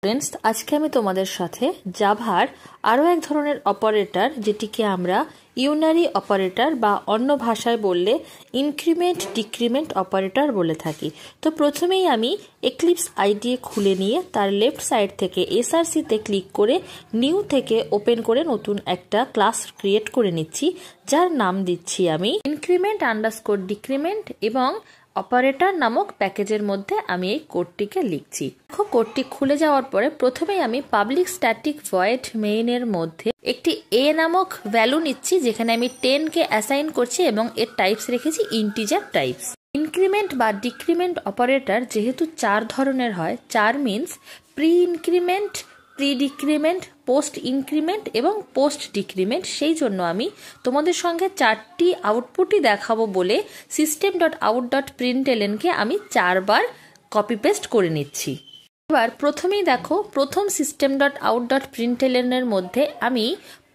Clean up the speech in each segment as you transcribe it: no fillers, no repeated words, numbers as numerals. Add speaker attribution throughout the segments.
Speaker 1: Friends आज के आमी तोमादेर साथे जाभार आरो एक धरनेर अपारेटर जेटिके आमरा ইউনারি অপারেটর বা অন্য ভাষায় বললে ইনক্রিমেন্ট ডিক্রিমেন্ট অপারেটর বলে থাকি। তো প্রথমেই আমি এক্লিপস আইডিএ খুলে নিয়ে তার লেফট সাইড থেকে এসআরসি তে ক্লিক করে নিউ থেকে ওপেন করে নতুন একটা ক্লাস ক্রিয়েট করে নিচ্ছি, যার নাম দিচ্ছি আমি ইনক্রিমেন্ট আন্ডারস্কোর ডিক্রিমেন্ট এবং অপারেটর নামক প্যাকেজের মধ্যে আমি এই কোডটিকে লিখছি। দেখো কোডটি খুলে যাওয়ার পরে প্রথমেই আমি পাবলিক স্ট্যাটিক ভয়েড মেইনের মধ্যে একটি এ নামক ভ্যালু নিচ্ছি, যেখানে আমি 10 কে অ্যাসাইন করছি এবং এর টাইপস রেখেছি ইন্টিজার টাইপস। ইনক্রিমেন্ট বা ডিক্রিমেন্ট অপারেটর যেহেতু 4 ধরনের হয়, 4 means pre increment, pre decrement, post increment এবং পোস্ট ডিক্রিমেন্ট, সেই জন্য আমি তোমাদের সঙ্গে 4টি আউটপুটই দেখাবো বলে system.out.println কে আমি 4 বার কপি পেস্ট করে নিচ্ছি। এবার প্রথমেই দেখো প্রথম system.out.println এর মধ্যে আমি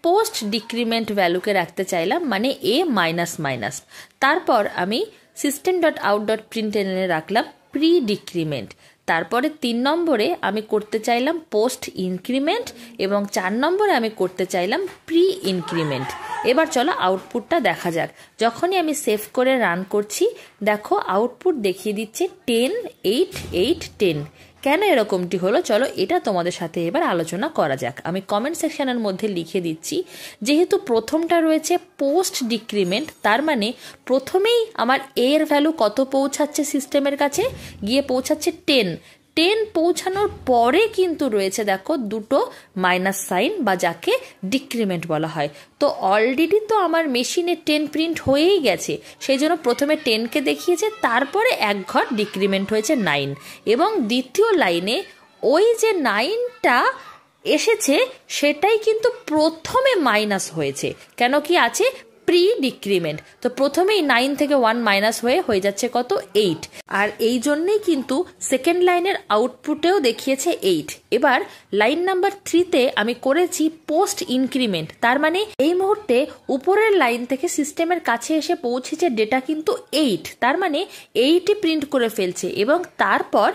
Speaker 1: পোস্ট ডিক্রিমেন্ট ভ্যালুকে রাখতে চাইলাম, মানে a মাইনাস মাইনাস। তারপর আমি system.out.println এ রাখলাম প্রি ডিক্রিমেন্ট। তারপরে 3 নম্বরে আমি করতে চাইলাম পোস্ট ইনক্রিমেন্ট এবং 4 নম্বরে আমি করতে চাইলাম প্রি ইনক্রিমেন্ট। এবার চলো আউটপুটটা দেখা যাক। যখনই আমি সেভ করে রান করছি, দেখো আউটপুট দেখিয়ে দিচ্ছে 10 8 8 10। কেন এরকমটি হলো চলো এটা তোমাদের সাথে এবার আলোচনা করা যাক। আমি কমেন্ট সেকশনের মধ্যে লিখে দিচ্ছি, যেহেতু প্রথমটা রয়েছে পোস্ট ডিক্রিমেন্ট, তার মানে প্রথমেই আমার এর ভ্যালু কত পৌঁছাচ্ছে সিস্টেমের কাছে, গিয়ে পৌঁছাচ্ছে 10 পৌঁছানোর পরে কিন্তু রয়েছে দেখো দুটো মাইনাস সাইন বা যাকে ডিক্রিমেন্ট বলা হয়। তো অলরেডি তো আমার মেশিনে 10 প্রিন্ট হয়েই গেছে, সেই জন্য প্রথমে 10 কে দেখিয়েছে, তারপরে এক ঘর ডিক্রিমেন্ট হয়েছে 9 এবং দ্বিতীয় লাইনে ওই যে 9টা এসেছে সেটাই কিন্তু প্রথমে মাইনাস হয়েছে। কেন কি আছে প্রি ডিক্রিমেন্ট, তো প্রথমেই 9 থেকে 1 মাইনাস হয়ে যাচ্ছে কত 8, আর এই জন্যই কিন্তু সেকেন্ড লাইনের আউটপুটেও দেখিয়েছে 8। এবার লাইন নাম্বার 3 তে আমি করেছি পোস্ট ইনক্রিমেন্ট, তার মানে এই মুহূর্তে উপরের লাইন থেকে সিস্টেমের কাছে এসে পৌঁছেছে ডেটা কিন্তু 8, তার মানে 8ই প্রিন্ট করে ফেলছে এবং তারপর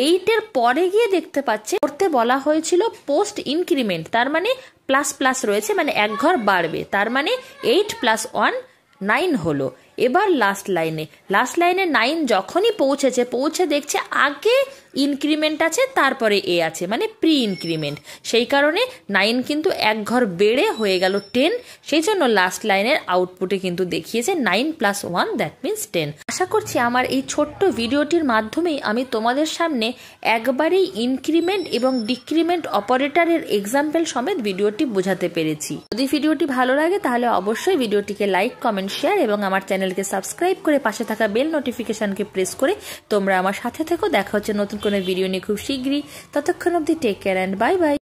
Speaker 1: 8 এর পরে গিয়ে দেখতে পাচ্ছে করতে বলা হয়েছিল পোস্ট ইনক্রিমেন্ট, তার মানে প্লাস প্লাস রয়েছে, মানে এক ঘর বাড়বে, তার মানে 8 + 1 9 হলো। এবার লাস্ট লাইনে 9 যখনই পৌঁছে দেখছে আগে ইনক্রিমেন্ট আছে তারপরে এ আছে, মানে প্রি ইনক্রিমেন্ট, সেই কারণে 9 কিন্তু এক ঘর বেড়ে হয়ে গেল 10, সেই জন্য লাস্ট লাইনের আউটপুটে কিন্তু দেখিয়েছে 9 + 1 দ্যাট মিন্স 10। আশা করছি আমার এই ছোট্ট ভিডিওটির মাধ্যমেই আমি তোমাদের সামনে একবারেই ইনক্রিমেন্ট এবং ডিক্রিমেন্ট অপারেটরের এক্সাম্পল সমেত ভিডিওটি বোঝাতে পেরেছি। যদি ভিডিওটি ভালো লাগে তাহলে অবশ্যই ভিডিওটিকে লাইক, কমেন্ট, শেয়ার এবং আমার চ্যানেলকে সাবস্ক্রাইব করে পাশে থাকা বেল নোটিফিকেশনকে প্রেস করে তোমরা আমার সাথে থেকো। দেখা হচ্ছে নতুন কোনো ভিডিও নিয়ে খুব শীঘ্রই। ততক্ষণ অবধি take care and bye by.